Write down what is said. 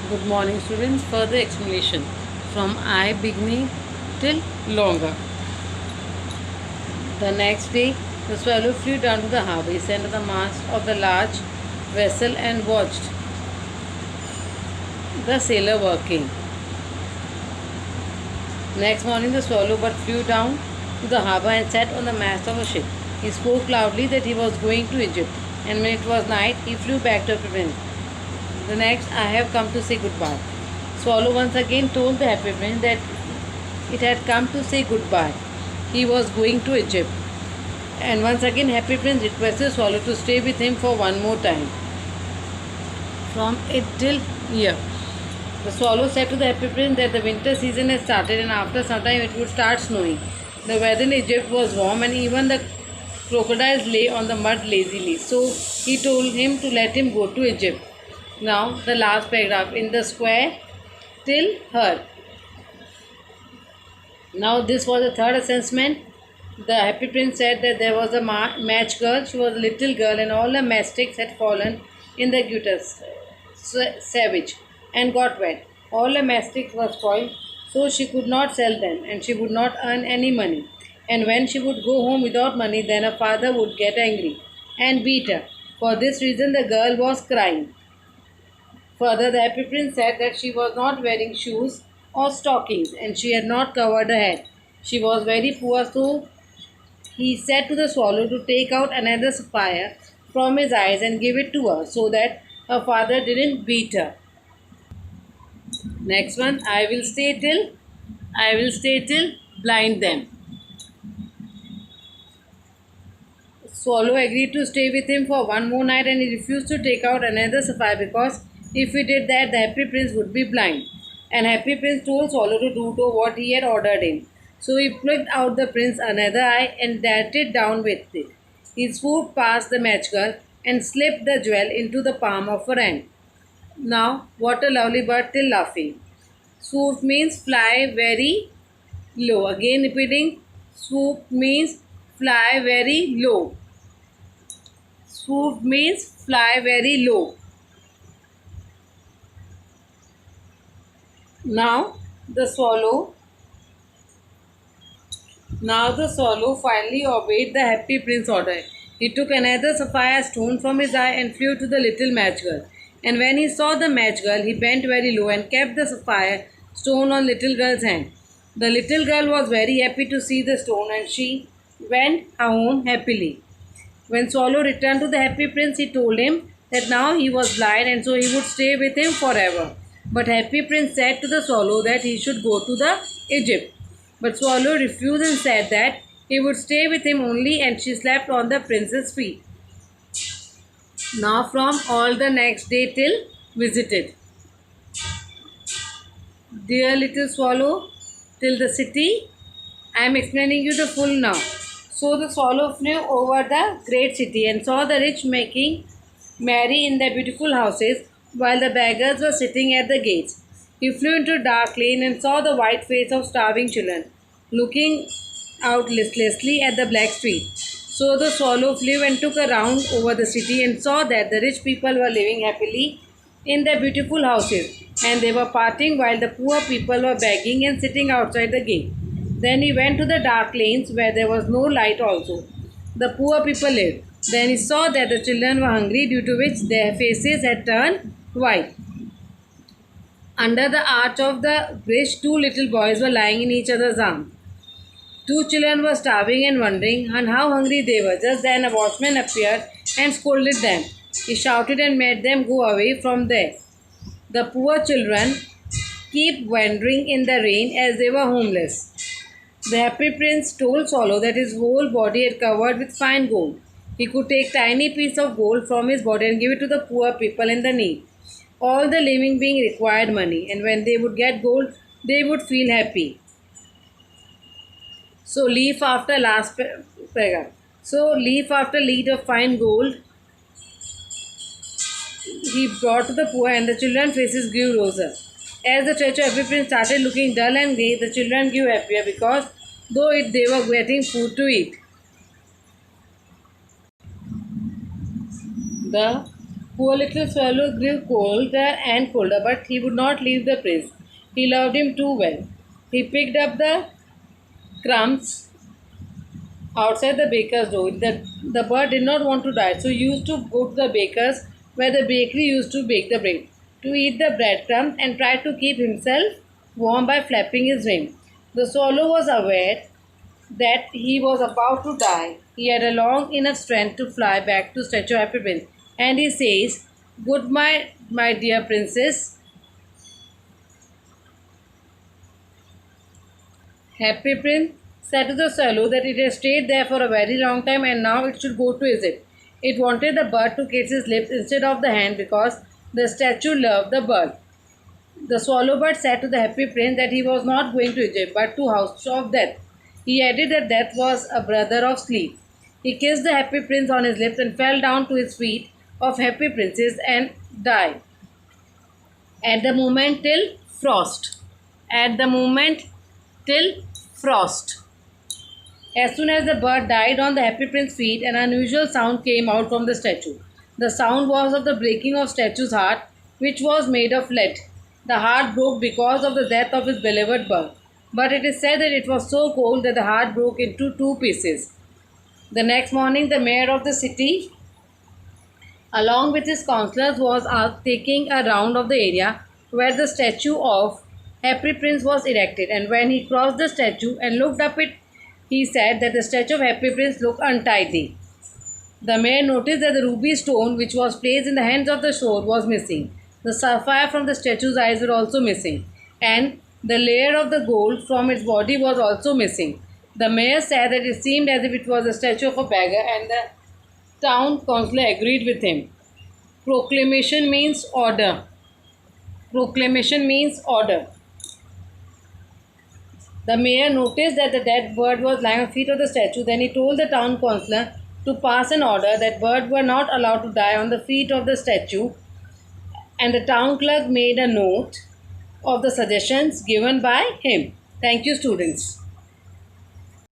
Good morning, students. Further explanation from I beginning till longer. The next day, the swallow flew down to the harbour. He sat on the mast of the large vessel and watched the sailor working. Next morning, the swallow bird flew down to the harbour and sat on the mast of a ship. He spoke loudly that he was going to Egypt, and when it was night, he flew back to the prince. The next, I have come to say goodbye. Swallow once again told the happy prince that it had come to say goodbye. He was going to Egypt. And once again, happy prince requested Swallow to stay with him for one more time. From it till here. The swallow said to the happy prince that the winter season had started and after some time it would start snowing. The weather in Egypt was warm and even the crocodiles lay on the mud lazily. So he told him to let him go to Egypt. Now the last paragraph in the square till her. Now this was the third assessment. The happy prince said that there was a match girl. She was a little girl and all the matchsticks had fallen in the gutters. Savage and got wet. All the matchsticks were spoiled, so she could not sell them and she would not earn any money. And when she would go home without money, then her father would get angry and beat her. For this reason, the girl was crying. Further, the happy prince said that she was not wearing shoes or stockings and she had not covered her head. She was very poor, so he said to the swallow to take out another sapphire from his eyes and give it to her so that her father didn't beat her. Next one, I will stay till blind them. Swallow agreed to stay with him for one more night and he refused to take out another sapphire because if he did that, the happy prince would be blind. And happy prince told Swallow to do what he had ordered him. So he plucked out the prince another eye and darted down with it. He swooped past the match girl and slipped the jewel into the palm of her hand. Now, what a lovely bird till laughing. Swoop means fly very low. Again repeating, swoop means fly very low. Swoop means fly very low. Now the swallow finally obeyed the happy prince's order. He took another sapphire stone from his eye and flew to the little match girl. And when he saw the match girl, he bent very low and kept the sapphire stone on little girl's hand. The little girl was very happy to see the stone and she went home happily. When Swallow returned to the happy prince, he told him that now he was blind and so he would stay with him forever. But happy prince said to the swallow that he should go to the Egypt. But Swallow refused and said that he would stay with him only and she slept on the prince's feet. Now from all the next day till visited. Dear little swallow, till the city. I am explaining you the full now. So the swallow flew over the great city and saw the rich making merry in their beautiful houses while the beggars were sitting at the gates. He flew into a dark lane and saw the white face of starving children looking out listlessly at the black street. So the swallow flew and took a round over the city and saw that the rich people were living happily in their beautiful houses and they were partying while the poor people were begging and sitting outside the gate. Then he went to the dark lanes where there was no light also. The poor people lived. Then he saw that the children were hungry due to which their faces had turned white. Under the arch of the bridge, two little boys were lying in each other's arms. Two children were starving and wondering how hungry they were. Just then a watchman appeared and scolded them. He shouted and made them go away from there. The poor children kept wandering in the rain as they were homeless. The happy prince told Swallow that his whole body had covered with fine gold. He could take tiny piece of gold from his body and give it to the poor people in the need. All the living beings required money, and when they would get gold, they would feel happy. So leaf after last paragraph. So leaf after lead of fine gold he brought to the poor, and the children's faces grew rosier. As the treacherous happy prince started looking dull and grey, the children grew happier because they were getting food to eat. The Poor little swallow grew colder and colder, but he would not leave the prince. He loved him too well. He picked up the crumbs outside the baker's door. The bird did not want to die, so he used to go to the baker's where the bakery used to bake the bread, to eat the breadcrumbs and try to keep himself warm by flapping his wings. The swallow was aware that he was about to die. He had a long enough strength to fly back to Statue of Happy Prince, and he says, "Goodbye, my dear princess. Happy Prince said to the swallow that it had stayed there for a very long time and now it should go to Egypt. It wanted the bird to kiss his lips instead of the hand because the statue loved the bird. The swallow bird said to the happy prince that he was not going to Egypt but to house of death. He added that death was a brother of sleep. He kissed the happy prince on his lips and fell down to his feet of happy princess and died. At the moment till frost. At the moment till frost. As soon as the bird died on the happy prince's feet, an unusual sound came out from the statue. The sound was of the breaking of statue's heart, which was made of lead. The heart broke because of the death of his beloved bird, but it is said that it was so cold that the heart broke into two pieces. The next morning, the mayor of the city, along with his councillors, was out taking a round of the area where the statue of Happy Prince was erected, and when he crossed the statue and looked up it, he said that the statue of Happy Prince looked untidy. The mayor noticed that the ruby stone which was placed in the hands of the sword was missing. The sapphire from the statue's eyes were also missing, and the layer of the gold from its body was also missing. The mayor said that it seemed as if it was a statue of a beggar, and the town councillor agreed with him. Proclamation means order. Proclamation means order. The mayor noticed that the dead bird was lying at the feet of the statue. Then he told the town councillor to pass an order that birds were not allowed to die on the feet of the statue, and the town clerk made a note of the suggestions given by him. Thank you, students.